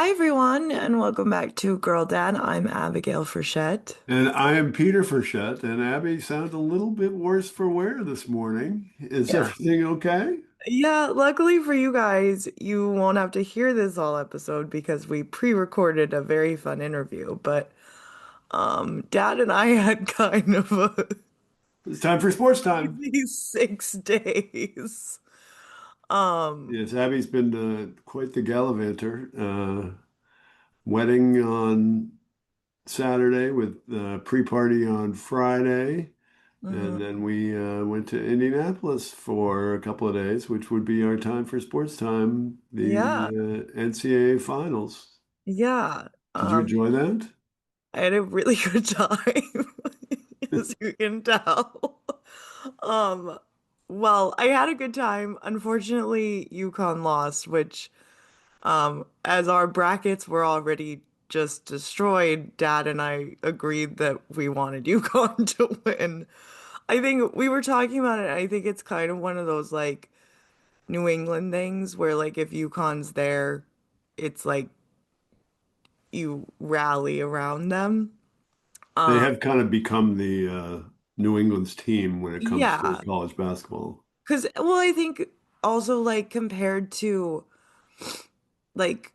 Hi, everyone, and welcome back to Girl Dad. I'm Abigail Frechette. And I am Peter Frechette, and Abby sounds a little bit worse for wear this morning. Is Yeah. everything okay? Yeah, luckily for you guys, you won't have to hear this all episode because we pre-recorded a very fun interview. But Dad and I had kind of a It's time for sports time. crazy 6 days. Um, Yes, Abby's been quite the gallivanter. Wedding on Saturday with pre-party on Friday, and mhm. then we went to Indianapolis for a couple of days, which would be our time for sports time, Yeah, the NCAA finals. yeah. Did you enjoy that? I had a really good time, as you can tell. Um, well, I had a good time. Unfortunately, UConn lost, which, as our brackets were already just destroyed, Dad and I agreed that we wanted UConn to win. I think we were talking about it. I think it's kind of one of those like New England things where like if UConn's there, it's like you rally around them. They Um, have kind of become the New England's team when it comes to yeah. college basketball. Because, well, I think also like compared to like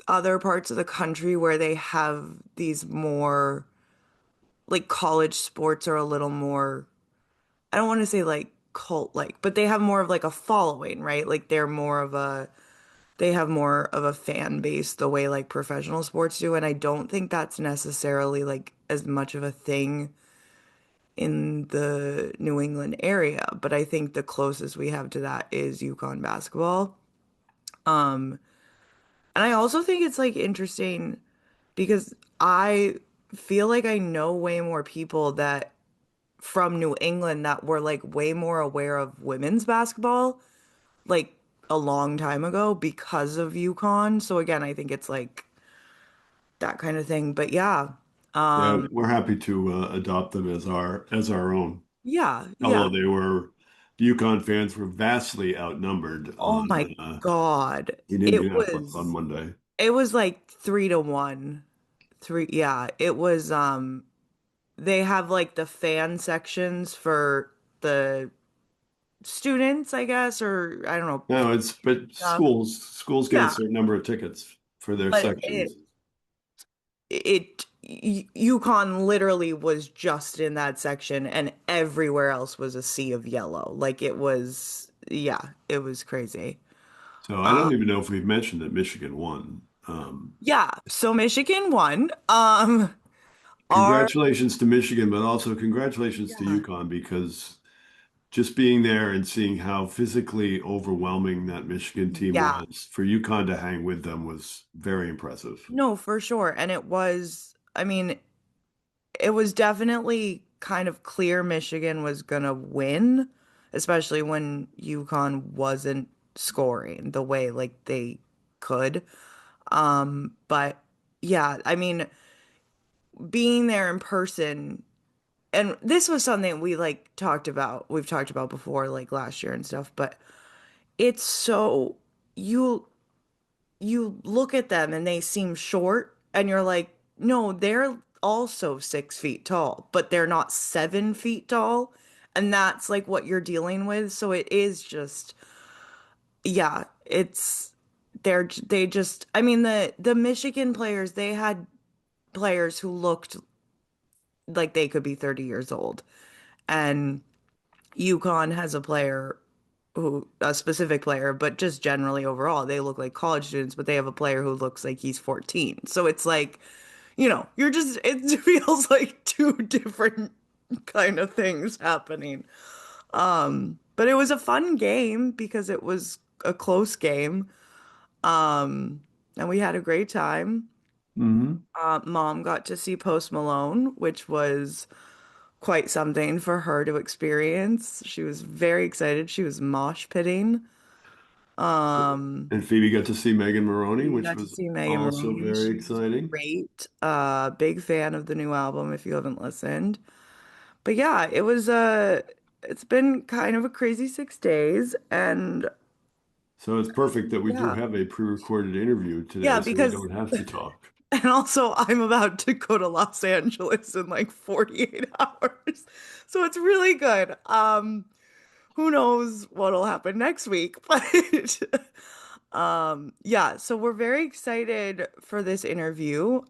other parts of the country where they have these more like college sports are a little more, I don't want to say like cult like, but they have more of like a following, right? Like they have more of a fan base the way like professional sports do. And I don't think that's necessarily like as much of a thing in the New England area. But I think the closest we have to that is UConn basketball. Um, And I also think it's like interesting because I feel like I know way more people that from New England that were like way more aware of women's basketball like a long time ago because of UConn. So again, I think it's like that kind of thing. But yeah. Yeah, Um we're happy to adopt them as our own. yeah, yeah. Although the Yukon fans were vastly outnumbered Oh on my God. in Indianapolis on Monday. It was like 3-1. Three, yeah. It was they have like the fan sections for the students, I guess, or I don't know, No, it's but stuff. schools get a Yeah, certain number of tickets for their but sections. UConn literally was just in that section and everywhere else was a sea of yellow. Like it was, yeah, it was crazy. So I Uh, don't even know if we've mentioned that Michigan won. yeah, so Michigan won. Our Congratulations to Michigan, but also congratulations to Yeah. UConn because just being there and seeing how physically overwhelming that Michigan team Yeah, was, for UConn to hang with them was very impressive. no, for sure. And it was, I mean, it was definitely kind of clear Michigan was gonna win, especially when UConn wasn't scoring the way like they could. But yeah, I mean, being there in person, and this was something we like we've talked about before, like last year and stuff, but it's so you you look at them and they seem short, and you're like, no, they're also 6 feet tall, but they're not 7 feet tall. And that's like what you're dealing with. So it is just, yeah, they just, I mean, the Michigan players, they had players who looked like they could be 30 years old. And UConn has a player a specific player, but just generally overall, they look like college students, but they have a player who looks like he's 14. So it's like, you're just, it feels like two different kind of things happening. But it was a fun game because it was a close game. And we had a great time. Hmm. Mom got to see Post Malone, which was quite something for her to experience. She was very excited. She was mosh pitting. Um, And Phoebe got to see Megan Maroney, we which got to was see Megan also Maroney. very She was exciting. great. Big fan of the new album if you haven't listened. But yeah, it's been kind of a crazy 6 days, and So it's perfect that we do Yeah. have a pre-recorded interview Yeah, today, so we because don't have to talk. and also I'm about to go to Los Angeles in like 48 hours. So it's really good. Who knows what'll happen next week, but yeah, so we're very excited for this interview.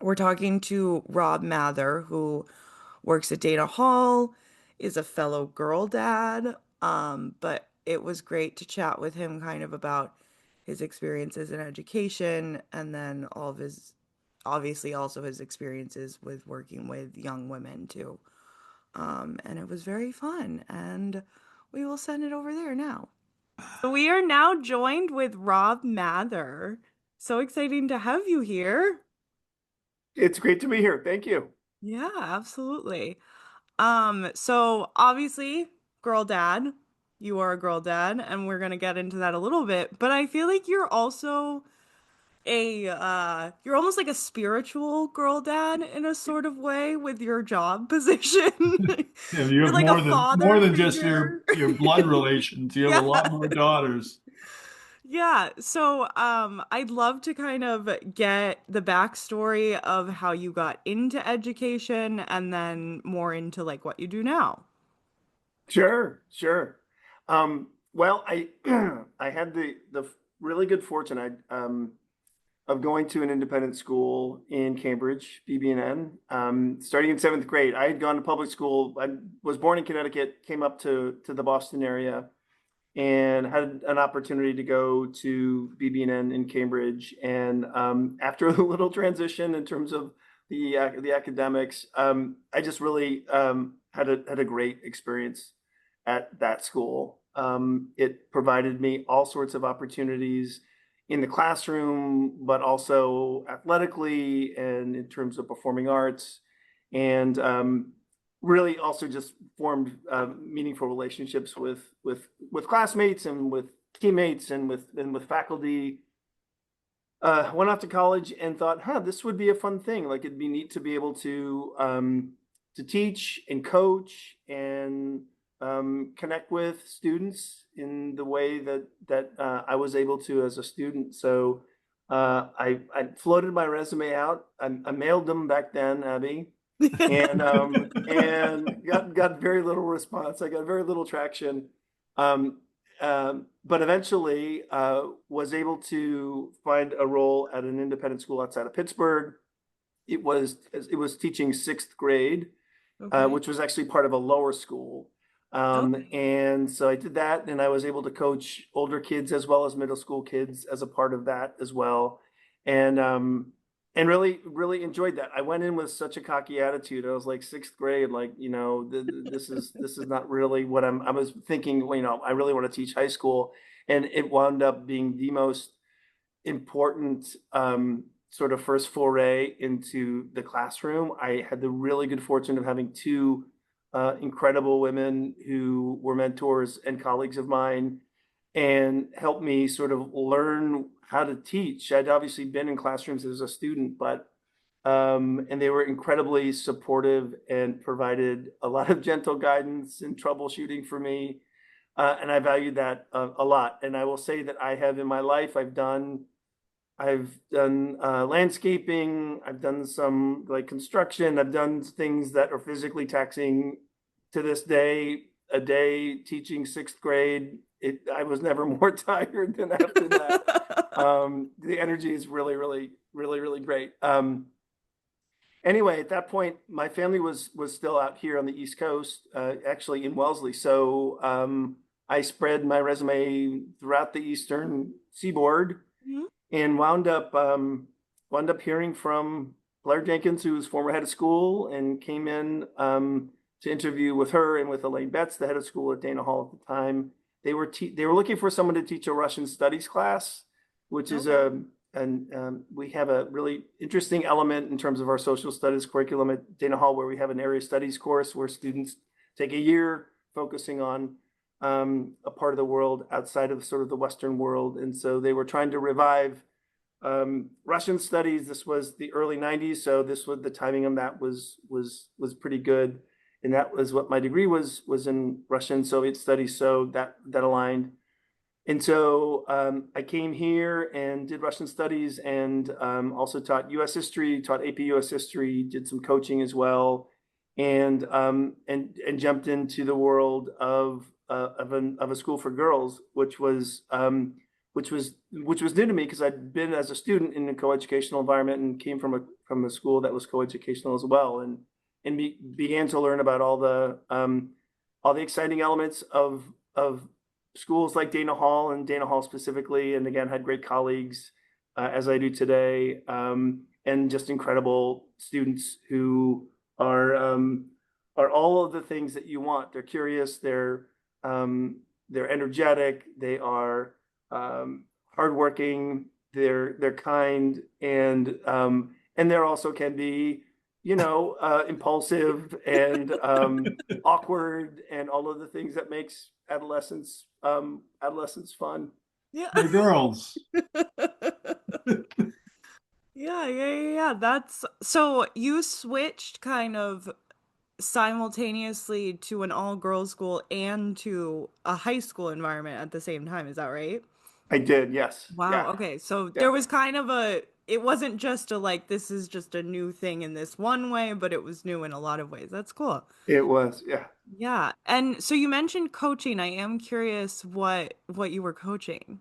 We're talking to Rob Mather, who works at Dana Hall, is a fellow girl dad. But it was great to chat with him kind of about his experiences in education and then all of his, obviously, also his experiences with working with young women too. And it was very fun. And we will send it over there now. So we are now joined with Rob Mather. So exciting to have you here. It's great to be here. Thank you. Yeah, absolutely. So obviously, girl dad, you are a girl dad, and we're gonna get into that a little bit, but I feel like you're also you're almost like a spiritual girl dad in a sort of way with your job position. Yeah, you You're have like a more father than just your figure. blood relations. You have a Yeah. lot more daughters. Yeah, so I'd love to kind of get the backstory of how you got into education and then more into like what you do now. Sure, sure. Well, I I had the really good fortune of going to an independent school in Cambridge, BB&N, starting in seventh grade. I had gone to public school. I was born in Connecticut, came up to the Boston area, and had an opportunity to go to BB&N in Cambridge. And after a little transition in terms of the academics, I just really had a great experience at that school. It provided me all sorts of opportunities in the classroom, but also athletically and in terms of performing arts. And really also just formed meaningful relationships with classmates and with teammates and with faculty. Went off to college and thought, huh, this would be a fun thing. Like it'd be neat to be able to teach and coach and connect with students in the way that I was able to as a student. So I floated my resume out. I mailed them back then, Abby, and got very little response. I got very little traction. Um, but eventually was able to find a role at an independent school outside of Pittsburgh. It was teaching sixth grade, Okay. which was actually part of a lower school. Okay. And so I did that, and I was able to coach older kids as well as middle school kids as a part of that as well. And and really, really enjoyed that. I went in with such a cocky attitude. I was like sixth grade, like, this is not really what I was thinking, I really want to teach high school. And it wound up being the most important sort of first foray into the classroom. I had the really good fortune of having two incredible women who were mentors and colleagues of mine and helped me sort of learn how to teach. I'd obviously been in classrooms as a student, but and they were incredibly supportive and provided a lot of gentle guidance and troubleshooting for me. And I valued that a lot. And I will say that I have in my life, I've done landscaping. I've done some like construction. I've done things that are physically taxing to this day. A day teaching sixth grade, I was never more tired than after that. The energy is really, really, really, really great. Anyway, at that point, my family was still out here on the East Coast, actually in Wellesley. So I spread my resume throughout the Eastern Seaboard Mhm. and wound up hearing from Blair Jenkins, who was former head of school, and came in to interview with her and with Elaine Betts, the head of school at Dana Hall at the time. They were looking for someone to teach a Russian studies class, which is Okay. a and we have a really interesting element in terms of our social studies curriculum at Dana Hall, where we have an area studies course where students take a year focusing on a part of the world outside of sort of the Western world. And so they were trying to revive Russian studies. This was the early 90s, so this was the timing on that was pretty good. And that was what my degree was in Russian Soviet studies, so that aligned. And so I came here and did Russian studies and also taught U.S. history, taught AP U.S. history, did some coaching as well, and jumped into the world of a school for girls, which was new to me because I'd been as a student in a coeducational environment and came from a school that was coeducational as well, and began to learn about all the exciting elements of schools like Dana Hall and Dana Hall specifically, and again had great colleagues as I do today, and just incredible students who are all of the things that you want. They're curious, they're energetic, they are hardworking, they're kind, and there also can be, impulsive and awkward and all of the things that makes adolescence fun. Yeah. The girls. Yeah. That's so you switched kind of simultaneously to an all-girls school and to a high school environment at the same time. Is that right? I did, yes. Wow. Yeah. Okay. So Yeah. there was kind of it wasn't just a like, this is just a new thing in this one way, but it was new in a lot of ways. That's cool. It was, yeah. Yeah. And so you mentioned coaching. I am curious what you were coaching.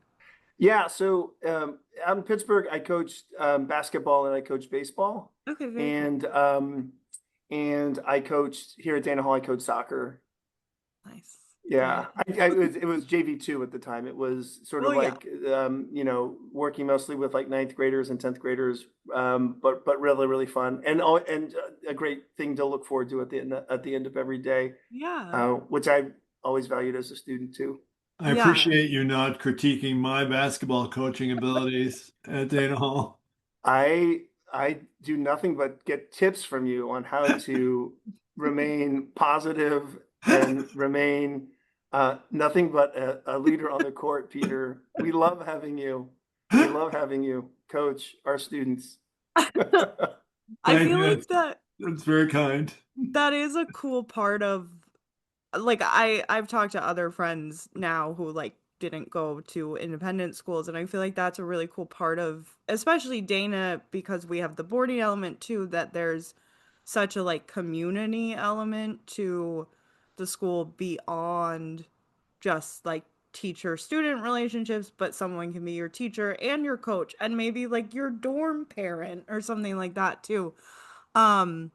Yeah, so out in Pittsburgh, I coached basketball and I coached baseball, Okay, very cool. and I coached here at Dana Hall. I coached soccer. Nice. Yeah, it was JV2 at the time. It was sort of Well, yeah. like working mostly with like ninth graders and 10th graders, but really really fun and a great thing to look forward to at the end of every day, Yeah. which I always valued as a student too. I Yeah. appreciate you not critiquing my basketball coaching abilities at Dana Hall. I I do nothing but get tips from you on how to remain positive and remain nothing but a leader on the court, Peter. We love having you. We love having you coach our students. I Thank feel you. like That's very kind. that is a cool part of like I've talked to other friends now who like didn't go to independent schools, and I feel like that's a really cool part of especially Dana, because we have the boarding element too, that there's such a like community element to the school beyond just like teacher student relationships, but someone can be your teacher and your coach and maybe like your dorm parent or something like that too. um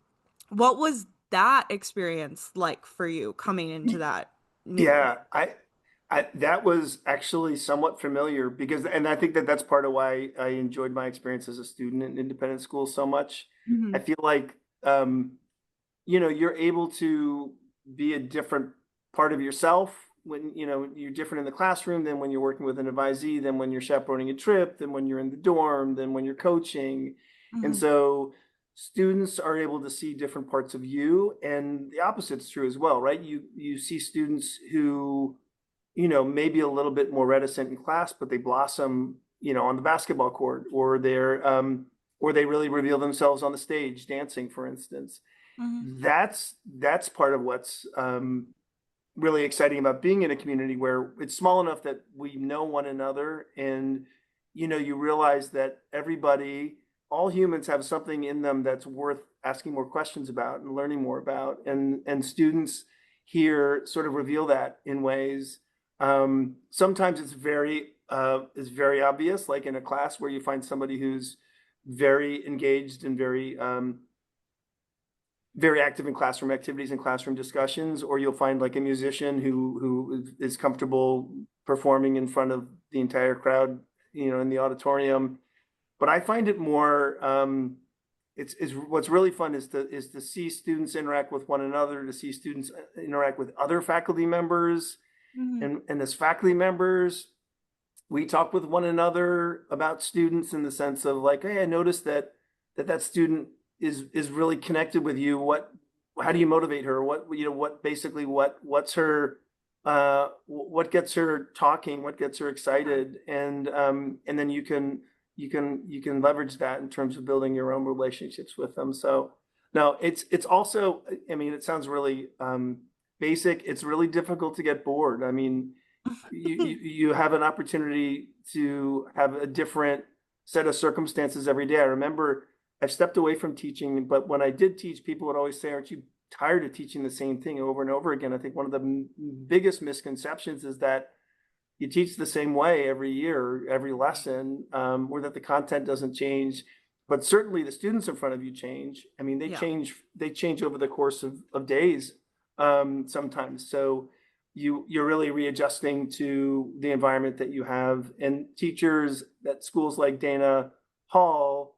what was that experience like for you coming into that new? Yeah, that was actually somewhat familiar because, and I think that that's part of why I enjoyed my experience as a student in independent schools so much. I Hmm. feel like you're able to be a different part of yourself when, you're different in the classroom than when you're working with an advisee, than when you're chaperoning a trip, than when you're in the dorm, than when you're coaching. And Hmm. so students are able to see different parts of you, and the opposite's true as well, right? You see students who, maybe a little bit more reticent in class, but they blossom, on the basketball court, or they really reveal themselves on the stage dancing, for instance. Hmm. That's part of what's really exciting about being in a community where it's small enough that we know one another, and you realize that all humans have something in them that's worth asking more questions about and learning more about, and students here sort of reveal that in ways. Sometimes it's very obvious, like in a class where you find somebody who's very engaged and very active in classroom activities and classroom discussions, or you'll find like a musician who is comfortable performing in front of the entire crowd, in the auditorium. But I find it more, it's what's really fun is to see students interact with one another, to see students interact with other faculty members, Hmm. and as faculty members, we talk with one another about students in the sense of like, hey, I noticed that student is really connected with you. How do you motivate her? What's her what gets her talking? What gets her excited? And then you can leverage that in terms of building your own relationships with them. So no, it's also, I mean, it sounds really basic. It's really difficult to get bored. I mean, you have an opportunity to have a different set of circumstances every day. I remember I've stepped away from teaching, but when I did teach, people would always say, "Aren't you tired of teaching the same thing over and over again?" I think one of the biggest misconceptions is that you teach the same way every year, every lesson, or that the content doesn't change. But certainly the students in front of you change. I mean, Yeah. they change over the course of days, sometimes. So you're really readjusting to the environment that you have. And teachers at schools like Dana Hall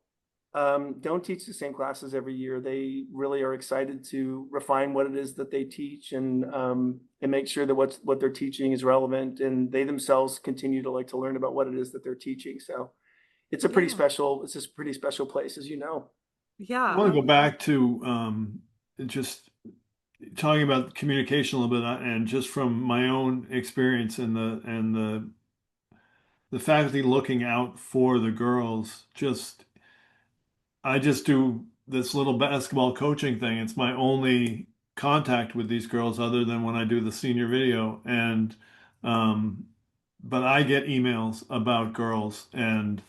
don't teach the same classes every year. They really are excited to refine what it is that they teach and make sure that what they're teaching is relevant, and they themselves continue to like to learn about what it is that they're teaching. So Yeah. it's a pretty special place, as you know. I Yeah. want to go back to just talking about communication a little bit, and just from my own experience and the faculty looking out for the girls. Just I just do this little basketball coaching thing. It's my only contact with these girls other than when I do the senior video. And um, but I get emails about girls and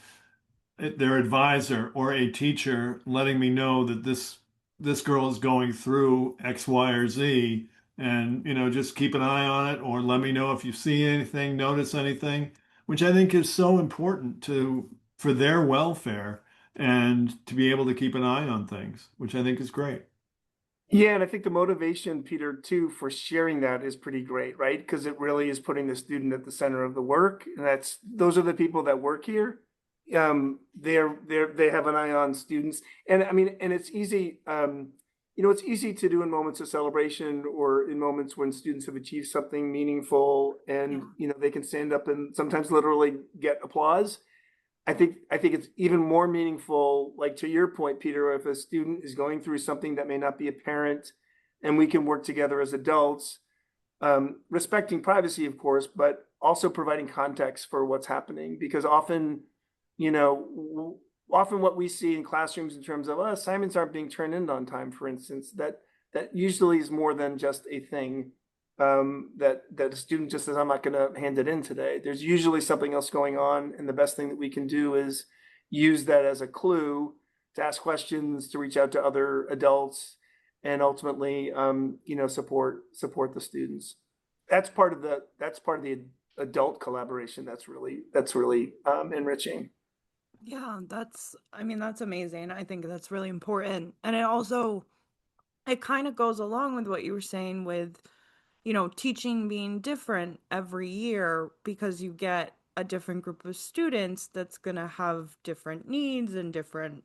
their advisor or a teacher letting me know that this girl is going through X, Y, or Z, and just keep an eye on it, or let me know if you see anything, notice anything, which I think is so important to for their welfare and to be able to keep an eye on things, which I think is great. Yeah, and I think the motivation, Peter, too, for sharing that is pretty great, right? Because it really is putting the student at the center of the work, and those are the people that work here. They have an eye on students, and I mean, and it's easy. It's easy to do in moments of celebration or in moments when students have achieved something meaningful, and Yeah. they can stand up and sometimes literally get applause. I think it's even more meaningful, like to your point, Peter, if a student is going through something that may not be apparent, and we can work together as adults, respecting privacy, of course, but also providing context for what's happening. Because often what we see in classrooms in terms of assignments aren't being turned in on time, for instance, that usually is more than just a thing that a student just says, I'm not going to hand it in today. There's usually something else going on, and the best thing that we can do is use that as a clue to ask questions, to reach out to other adults, and ultimately, support the students. That's part of the adult collaboration. That's really enriching. Yeah, I mean, that's amazing. I think that's really important. And it kind of goes along with what you were saying with, teaching being different every year because you get a different group of students that's going to have different needs and different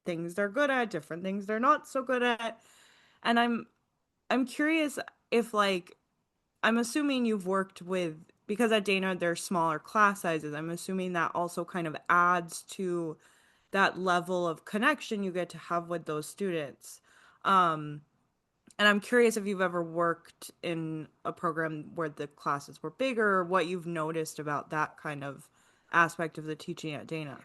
things they're good at, different things they're not so good at. And I'm curious if like I'm assuming you've worked with because at Dana there's smaller class sizes. I'm assuming that also kind of adds to that level of connection you get to have with those students. Um, and I'm curious if you've ever worked in a program where the classes were bigger, or what you've noticed about that kind of aspect of the teaching at Dana.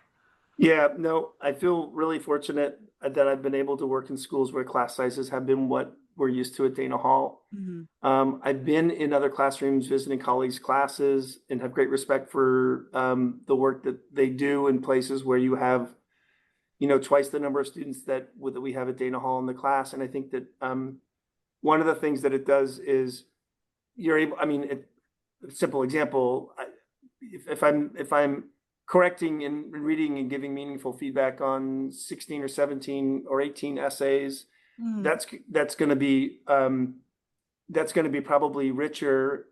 Yeah, no, I feel really fortunate that I've been able to work in schools where class sizes have been what we're used to at Dana Hall. Hmm. I've been in other classrooms visiting colleagues' classes and have great respect for the work that they do in places where you have, twice the number of students that we have at Dana Hall in the class. And I think that one of the things that it does is you're able, I mean, a simple example, if I'm correcting and reading and giving meaningful feedback on 16 or 17 or 18 essays, Hmm. that's going to be probably richer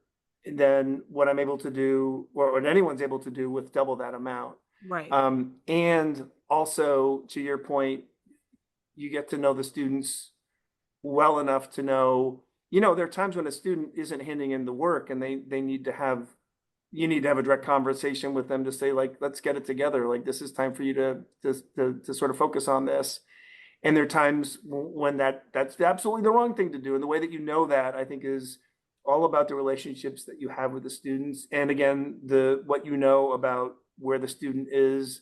than what I'm able to do, or what anyone's able to do with double that amount. Right. And also, to your point, you get to know the students well enough to know, there are times when a student isn't handing in the work and they need to have, you need to have a direct conversation with them to say, like, let's get it together. Like, this is time for you to sort of focus on this. And there are times when that's absolutely the wrong thing to do. And the way that that, I think, is all about the relationships that you have with the students. And again, what about where the student is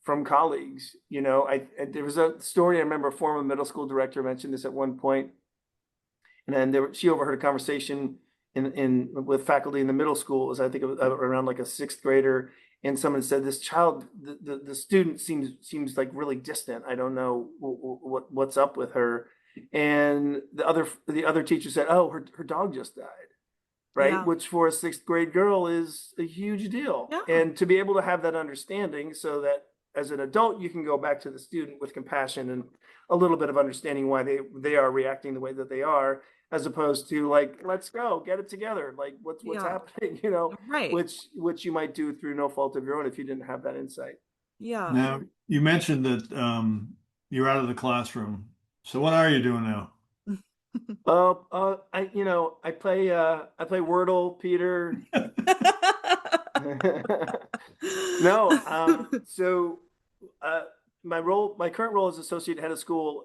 from colleagues. There was a story I remember a former middle school director mentioned this at one point, and then she overheard a conversation in with faculty in the middle school. Was I think it was around like a sixth grader, and someone said this child, the student seems like really distant. I don't know what's up with her. And the other teacher said, "Oh, her dog just died." Right? Yeah. Which for a sixth grade girl is a huge deal. Yeah. And to be able to have that understanding so that as an adult, you can go back to the student with compassion and a little bit of understanding why they are reacting the way that they are, as opposed to like, let's go, get it together. Like what's Yeah. happening, Right. which you might do through no fault of your own if you didn't have that insight. Yeah. Now, you mentioned that you're out of the classroom. So what are you doing now? I play Wordle, Peter. No, so uh, my current role as associate head of school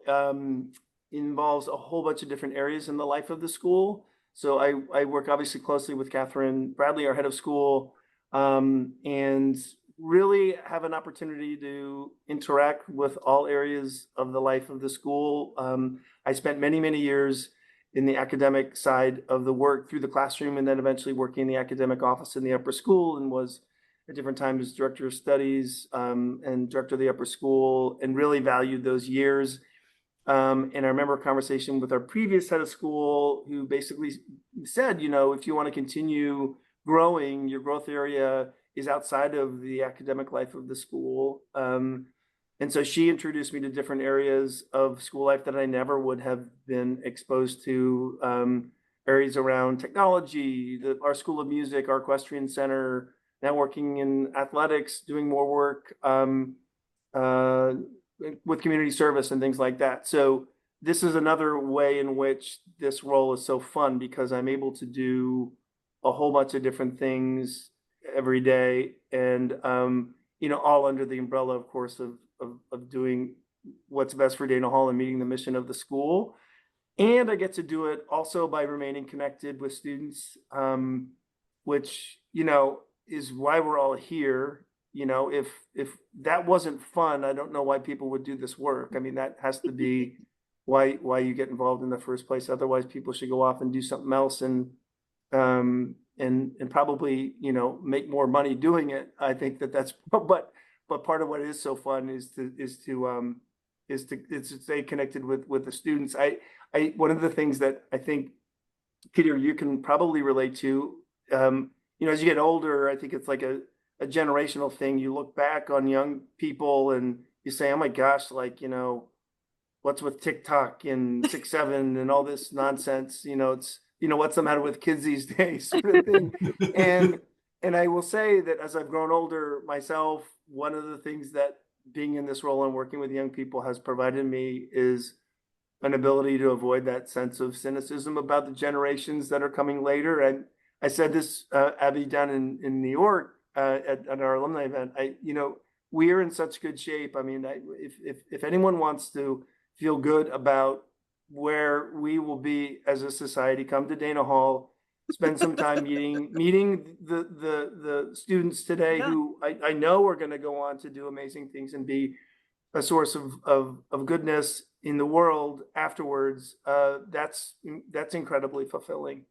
involves a whole bunch of different areas in the life of the school. So I work obviously closely with Catherine Bradley, our head of school, and really have an opportunity to interact with all areas of the life of the school. I spent many, many years in the academic side of the work through the classroom, and then eventually working in the academic office in the upper school, and was at different times director of studies and director of the upper school, and really valued those years. And I remember a conversation with our previous head of school who basically said, if you want to continue growing, your growth area is outside of the academic life of the school. And so she introduced me to different areas of school life that I never would have been exposed to. Areas around technology, our School of Music, our Equestrian Center, now working in athletics, doing more work uh, with community service and things like that. So this is another way in which this role is so fun because I'm able to do a whole bunch of different things every day, and all under the umbrella, of course, of doing what's best for Dana Hall and meeting the mission of the school. And I get to do it also by remaining connected with students, which is why we're all here. If that wasn't fun, I don't know why people would do this work. I mean, that has to be why you get involved in the first place. Otherwise, people should go off and do something else and probably make more money doing it. I think that's but part of what is so fun is to stay connected with the students. I one of the things that I think, Peter, you can probably relate to, as you get older, I think it's like a generational thing. You look back on young people and you say, oh my gosh, like, what's with TikTok and 6-7 and all this nonsense? It's, what's the matter with kids these days, sort of thing. And and I will say that as I've grown older myself, one of the things that being in this role and working with young people has provided me is an ability to avoid that sense of cynicism about the generations that are coming later. And I said this, Abby, down in New York at our alumni event. We are in such good shape. I mean, if anyone wants to feel good about where we will be as a society, come to Dana Hall, spend some time meeting the students today Yeah. who I know are going to go on to do amazing things and be a source of goodness in the world afterwards. That's incredibly fulfilling.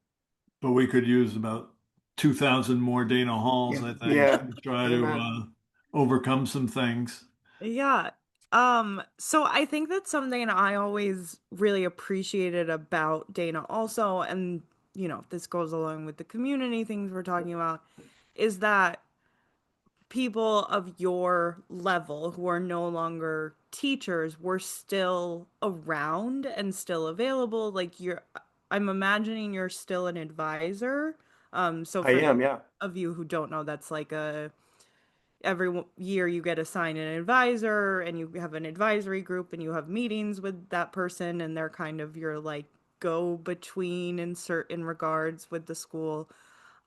But we could use about 2,000 more Dana Halls, Yeah, I think, yeah. to try to Amen. overcome some things. Yeah. So I think that's something I always really appreciated about Dana also, and this goes along with the community things we're talking about, is that people of your level who are no longer teachers were still around and still available. Like I'm imagining you're still an advisor. So I for those am, yeah. of you who don't know, that's like every year you get assigned an advisor and you have an advisory group and you have meetings with that person and they're kind of your like go between in certain regards with the school.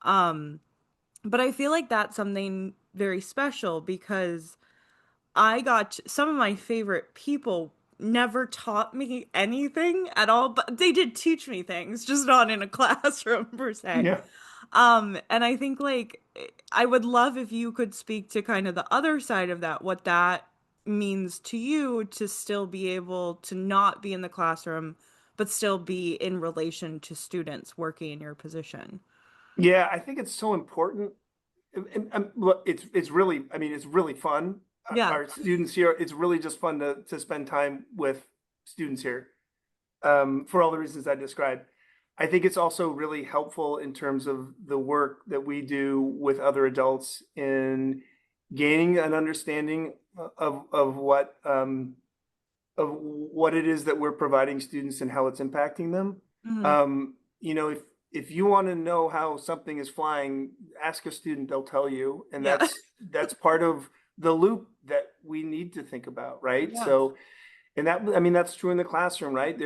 But I feel like that's something very special because some of my favorite people never taught me anything at all, but they did teach me things, just not in a classroom per se. Yeah. And I think like I would love if you could speak to kind of the other side of that, what that means to you to still be able to not be in the classroom, but still be in relation to students working in your position. Yeah, I think it's so important. Look, it's really, I mean, it's really fun. Yeah. Our students here, it's really just fun to spend time with students here, for all the reasons I described. I think it's also really helpful in terms of the work that we do with other adults in gaining an understanding of what it is that we're providing students and how it's impacting them. Hmm. If you want to know how something is flying, ask a student, they'll tell you. And Yeah. that's part of the loop that we need to think about, right? Yeah. So, and that, I mean, that's true in the classroom, right?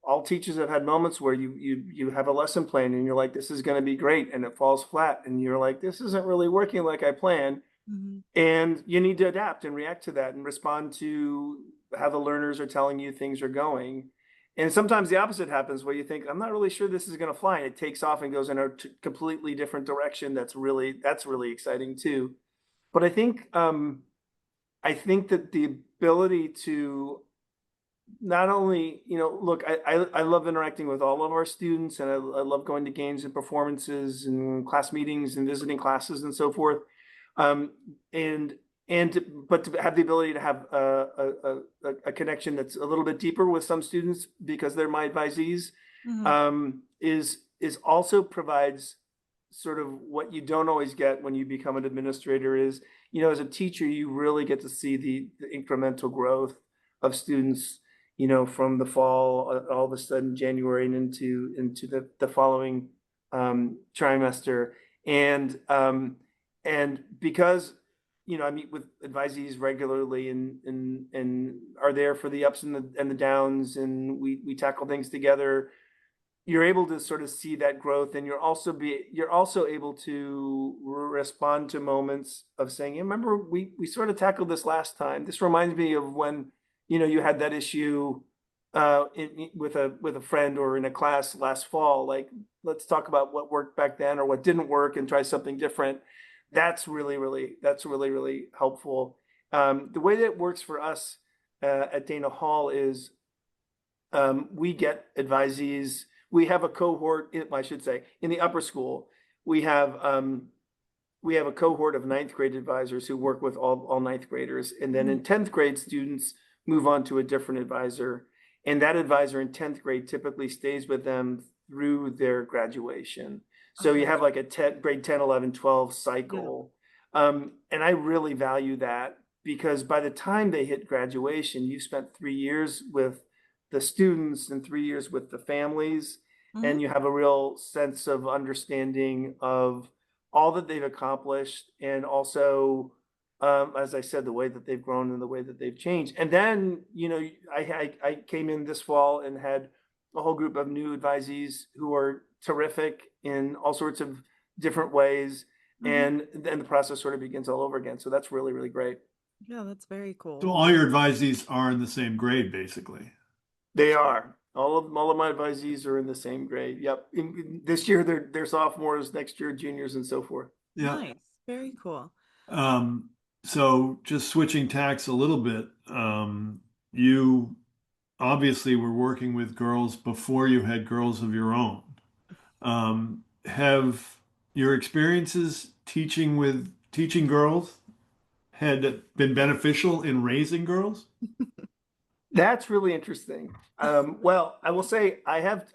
All teachers have had moments where you have a lesson plan and you're like, this is going to be great, and it falls flat, and you're like, this isn't really working like I planned. Hmm. And you need to adapt and react to that and respond to how the learners are telling you things are going. And sometimes the opposite happens where you think, I'm not really sure this is going to fly. And it takes off and goes in a completely different direction. That's really exciting too. But I think that the ability to not only, look, I love interacting with all of our students, and I love going to games and performances and class meetings and visiting classes and so forth. Um, and but to have the ability to have a connection that's a little bit deeper with some students because they're my advisees, Hmm. is also provides sort of what you don't always get when you become an administrator is, as a teacher, you really get to see the incremental growth of students, from the fall, all of a sudden January and into the following trimester. And because, I meet with advisees regularly and are there for the ups and the downs, and we tackle things together. You're able to sort of see that growth, and you're also able to respond to moments of saying, "Yeah, remember we sort of tackled this last time. This reminds me of when, you had that issue with a friend or in a class last fall. Like, let's talk about what worked back then or what didn't work and try something different." That's really helpful. The way that it works for us at Dana Hall is, we get advisees. We have a cohort, I should say, in the upper school. We have a cohort of ninth grade advisors who work with all ninth graders. And then in 10th grade, students move on to a different advisor. And that advisor in 10th grade typically stays with them through their graduation. So you Okay. have like a grade 10, 11, 12 Yeah. cycle. And I really value that because by the time they hit graduation, you've spent 3 years with the students and 3 years with the families. Hmm. And you have a real sense of understanding of all that they've accomplished, and also, as I said, the way that they've grown and the way that they've changed. And then, I came in this fall and had a whole group of new advisees who are terrific in all sorts of different ways. Hmm. And then the process sort of begins all over again. So that's really, really great. Yeah, that's very So cool. all your advisees are in the same grade, basically. They are. All of my advisees are in the same grade. Yep. This year they're sophomores, next year juniors, and so forth. Yeah. Nice. Very cool. Um, so just switching tacks a little bit, you obviously were working with girls before you had girls of your own. Have your experiences teaching girls had been beneficial in raising girls? That's really interesting. Well, I will say I have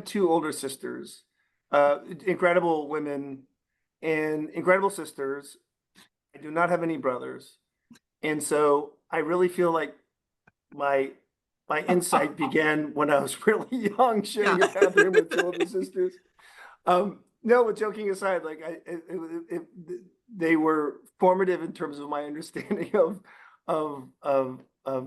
two older sisters, incredible women and incredible sisters. I do not have any brothers, and so I really feel like my my insight began when I was really young, Yeah. sharing a bathroom with two older sisters. No, but joking aside, like they were formative in terms of my understanding of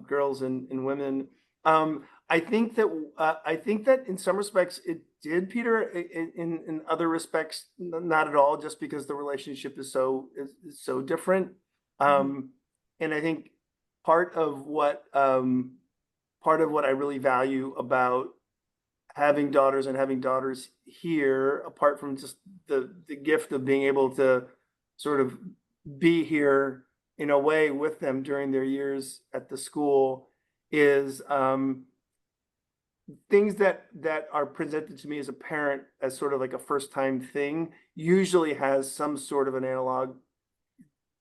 girls and women. I think that in some respects it did, Peter. In other respects, not at all. Just because the relationship is so different. Mhm. And I think part of what part of what I really value about having daughters here, apart from just the gift of being able to sort of be here in a way with them during their years at the school, is things that are presented to me as a parent as sort of like a first time thing usually has some sort of an analog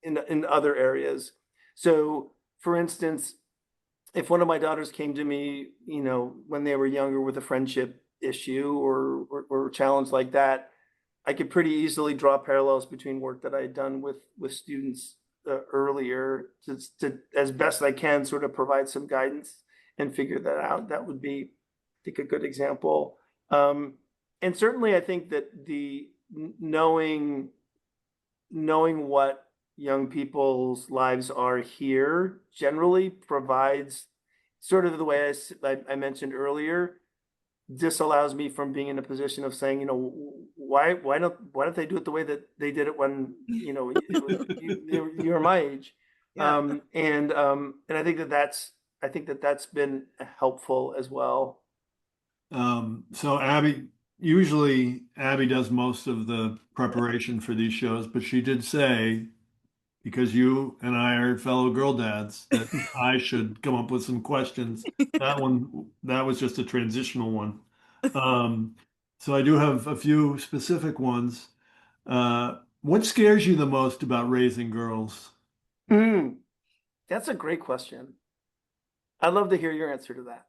in other areas. So, for instance, if one of my daughters came to me, when they were younger with a friendship issue or challenge like that, I could pretty easily draw parallels between work that I had done with students earlier to as best I can sort of provide some guidance and figure that out. That would be, I think, a good example. And certainly, I think that the knowing what young people's lives are here generally provides sort of the way I mentioned earlier, disallows me from being in a position of saying, why don't they do it the way that they did it when you were my age. Yeah. And I think that's been helpful as well. So usually Abby does most of the preparation for these shows, but she did say, because you and I are fellow girl dads, that I should come up with some questions. That was just a transitional one. Um, so I do have a few specific ones. What scares you the most about raising girls? Mm, that's a great question. I'd love to hear your answer to that.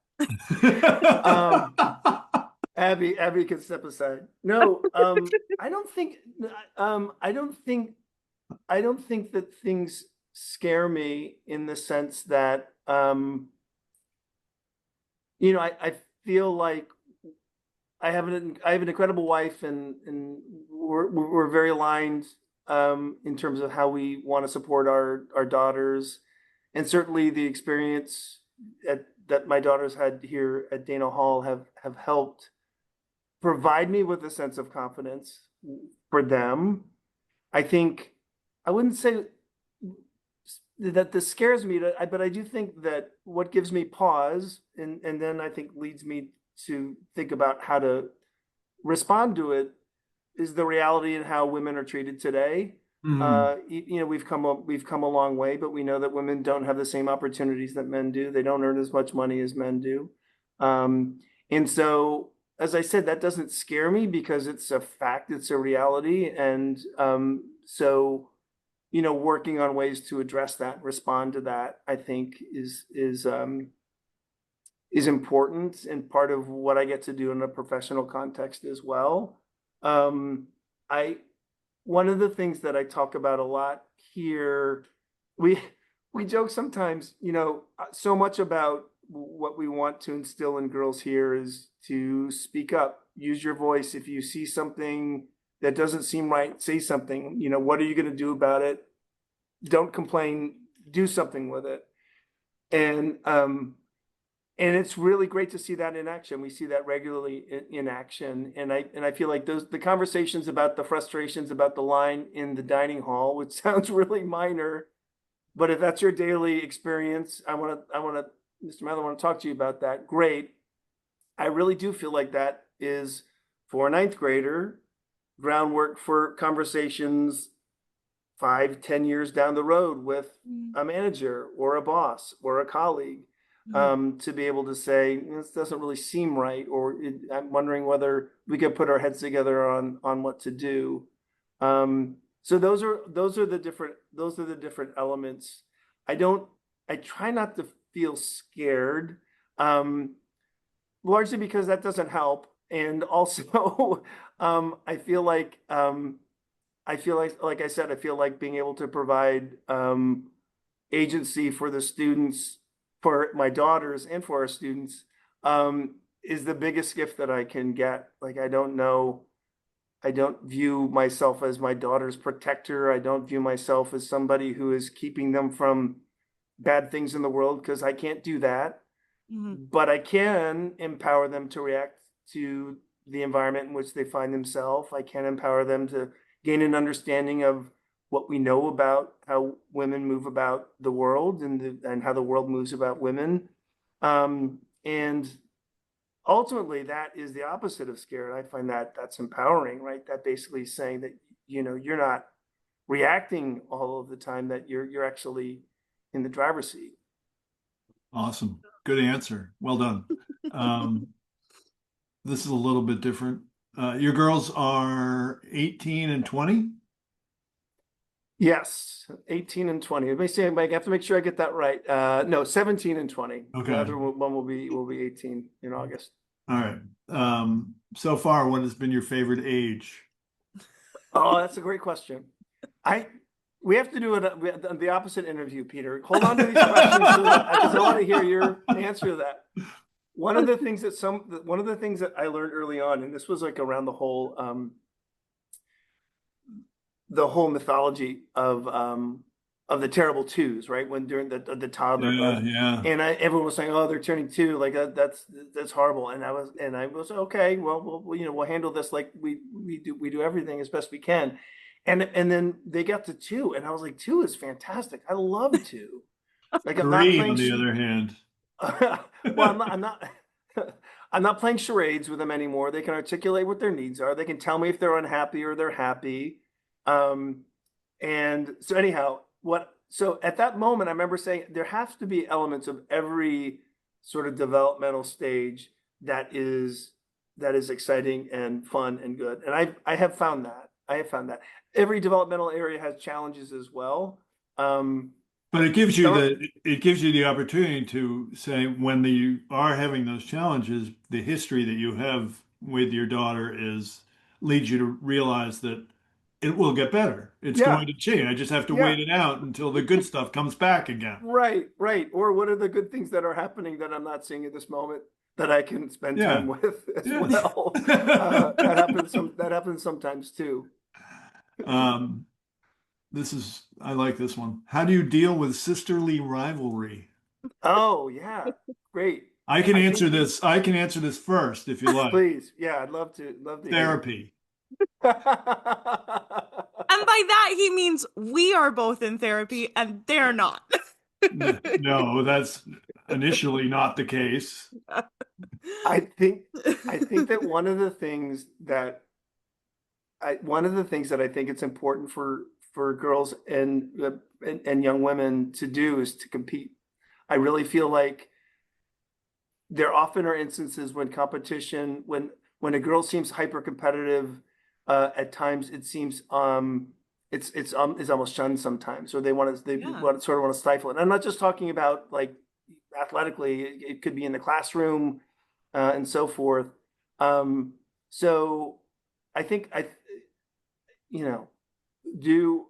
Um, Abby can step aside. No, I don't think, I don't think, I don't think that things scare me in the sense that, I feel like I have an incredible wife and we're very aligned, in terms of how we want to support our daughters. And certainly the experience that my daughters had here at Dana Hall have helped provide me with a sense of confidence for them. I think I wouldn't say that this scares me, but I do think that what gives me pause and then I think leads me to think about how to respond to it is the reality in how women are treated today. Mhm. We've come a long way, but we know that women don't have the same opportunities that men do. They don't earn as much money as men do. And so, as I said, that doesn't scare me because it's a fact, it's a reality. And so, working on ways to address that, respond to that, I think is important and part of what I get to do in a professional context as well. I One of the things that I talk about a lot here, we we joke sometimes, so much about what we want to instill in girls here is to speak up, use your voice. If you see something that doesn't seem right, say something. What are you going to do about it? Don't complain, do something with it. And it's really great to see that in action. We see that regularly in action. And I feel like the conversations about the frustrations about the line in the dining hall, which sounds really minor, but if that's your daily experience, Mr. Mather, I want to talk to you about that. Great. I really do feel like that is, for a ninth grader, groundwork for conversations 5, 10 years down the road with a manager or a boss or a colleague, to be able to say, this doesn't really seem right, or I'm wondering whether we could put our heads together on what to do. So those are the different elements. I try not to feel scared, largely because that doesn't help. And also, I feel like I said, I feel like being able to provide agency for the students, for my daughters and for our students, is the biggest gift that I can get. Like, I don't view myself as my daughter's protector. I don't view myself as somebody who is keeping them from bad things in the world, because I can't do that. But I can empower them to react to the environment in which they find themselves. I can empower them to gain an understanding of what we know about how women move about the world and how the world moves about women. And ultimately, that is the opposite of scared. I find that that's empowering, right? That basically is saying that, you're not reacting all of the time, that you're actually in the driver's seat. Awesome. Good answer. Well done. Um, this is a little bit different. Your girls are 18 and 20? Yes, 18 and 20. Let me see, I have to make sure I get that right. No, 17 and 20. The Okay. other one will be 18 in August. All right. So far, what has been your favorite age? Oh, that's a great question. I we have to do the opposite interview, Peter. Hold on to these questions so that because I want to hear your answer to that. One of the things that I learned early on, and this was like around the whole mythology of the terrible twos, right? When during the toddler, Yeah, yeah. and everyone was saying, "Oh, they're turning two, like that's horrible." And I was okay. Well, we'll handle this like we do everything as best we can. And then they got to two, and I was like, two is fantastic. I love two. Like I'm not Three, playing. on the other hand. Well, I'm not. I'm not playing charades with them anymore. They can articulate what their needs are. They can tell me if they're unhappy or they're happy. Um, and so anyhow, so at that moment, I remember saying there has to be elements of every sort of developmental stage that is exciting and fun and good. And I have found that. I have found that. Every developmental area has challenges as well. Um, But some it gives you the opportunity to say when you are having those challenges, the history that you have with your daughter is leads you to realize that it will get better. It's Yeah, going to change. I just have to yeah. wait it out until the good stuff comes back again. Right, right. Or what are the good things that are happening that I'm not seeing at this moment that I can spend time Yeah. with as well? Yeah. That happens sometimes too. Um, I like this one. How do you deal with sisterly rivalry? Oh yeah, great. I can I answer think this. I can answer this first if you like. please, yeah, I'd love to hear Therapy. it. And by that, he means we are both in therapy and they're not. No, that's initially not the case. I think I think that one of the things that I think it's important for girls and young women to do is to compete. I really feel like there often are instances when competition, when a girl seems hyper competitive, at times it seems it's almost shunned sometimes, or they Yeah. want sort of want to stifle it. And I'm not just talking about like athletically; it could be in the classroom, and so forth. Um, so I think you know do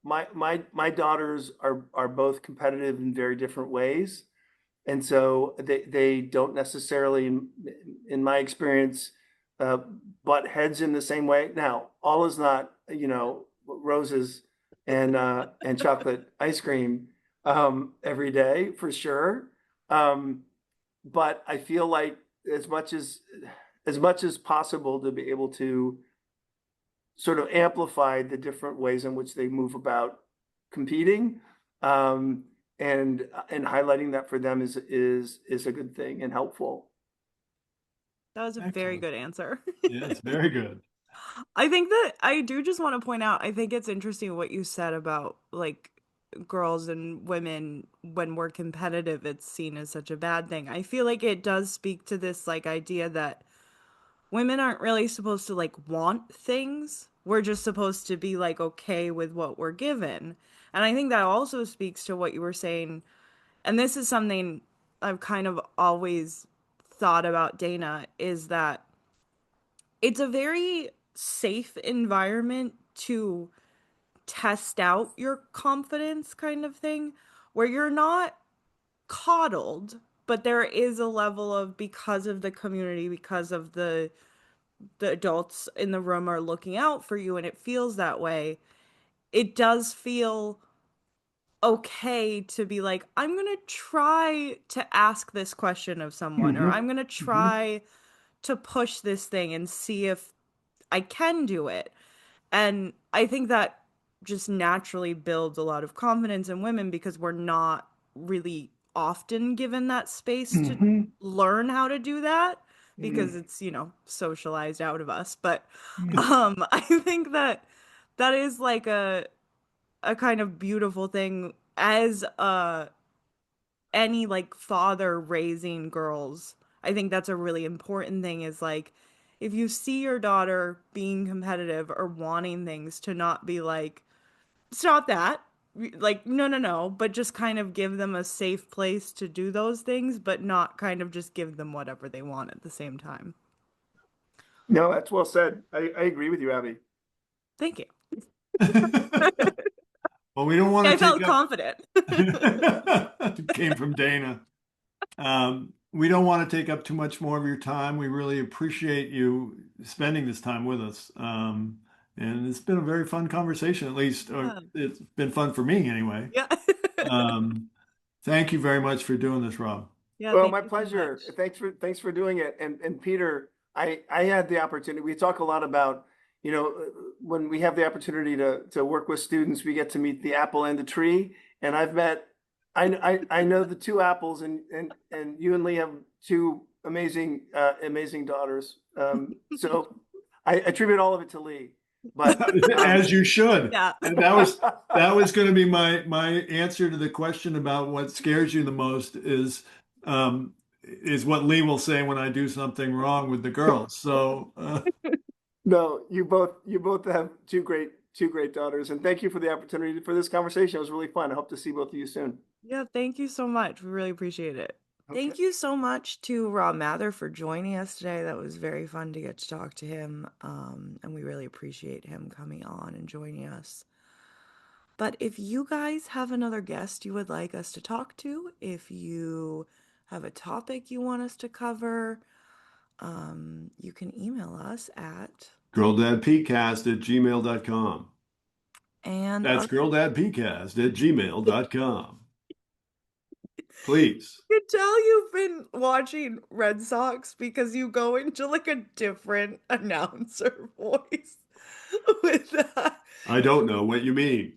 my daughters are both competitive in very different ways, and so they don't necessarily, in my experience, uh, butt heads in the same way. Now, all is not roses and chocolate ice cream every day for sure. Um, but I feel like as much as possible to be able to sort of amplify the different ways in which they move about competing. Um, and highlighting that for them is a good thing and helpful. That was a very Excellent. good answer. Yes, very good. I think that I do just want to point out, I think it's interesting what you said about like girls and women when we're competitive, it's seen as such a bad thing. I feel like it does speak to this like idea that women aren't really supposed to like want things. We're just supposed to be like okay with what we're given. And I think that also speaks to what you were saying. And this is something I've kind of always thought about Dana is that it's a very safe environment to test out your confidence kind of thing where you're not coddled, but there is a level of because of the community, because of the adults in the room are looking out for you and it feels that way. It does feel okay to be like, I'm going to try to ask this question of someone, or Mm-hmm. I'm going to Mm-hmm. try to push this thing and see if I can do it. And I think that just naturally builds a lot of confidence in women because we're not really often given that space to Mm-hmm. learn how to do that because Mm-hmm. it's, socialized out of us. But I think that that is like a kind of beautiful thing as any like father raising girls, I think that's a really important thing is like if you see your daughter being competitive or wanting things to not be like, stop that. Like, no, no, no, but just kind of give them a safe place to do those things, but not kind of just give them whatever they want at the same time. No, that's well said. I agree with you, Abby. Thank you. Well, we don't want I to take felt up. confident. Came from Dana. We don't want to take up too much more of your time. We really appreciate you spending this time with us. And it's been a very fun conversation, at least, or Yeah. it's been fun for me anyway. Yeah. Um, Thank you very much for doing this, Rob. Yeah, Well, thank my you so pleasure. much. Thanks for doing it. And Peter, I had the opportunity. We talk a lot about, when we have the opportunity to work with students, we get to meet the apple and the tree. And I've met, I know the two apples, and you and Lee have two amazing daughters. So I attribute all of it to Lee. But As you should. Yeah. And that was going to be my answer to the question about what scares you the most is what Lee will say when I do something wrong with the girls. So No, you both have two great daughters, and thank you for the opportunity for this conversation. It was really fun. I hope to see both of you soon. Yeah, thank you so much. We really appreciate it. Okay. Thank you so much to Rob Mather for joining us today. That was very fun to get to talk to him. And we really appreciate him coming on and joining us. But if you guys have another guest you would like us to talk to, if you have a topic you want us to cover, you can email us at girldadpcast@gmail.com. and That's girldadpcast@gmail.com. Please. I can tell you've been watching Red Sox because you go into like a different announcer voice with that. I don't know what you mean.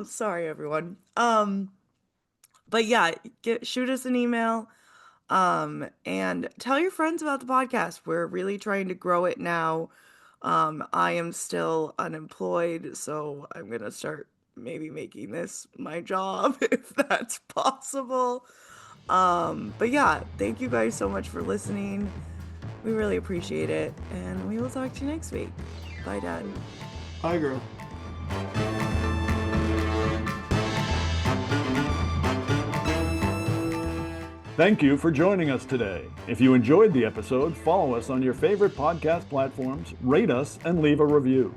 Sorry, everyone. But yeah, shoot us an email. And tell your friends about the podcast. We're really trying to grow it now. I am still unemployed, so I'm gonna start maybe making this my job if that's possible. But yeah, thank you guys so much for listening. We really appreciate it, and we will talk to you next week. Bye, Dad. Hi, girl. Thank you for joining us today. If you enjoyed the episode, follow us on your favorite podcast platforms, rate us, and leave a review.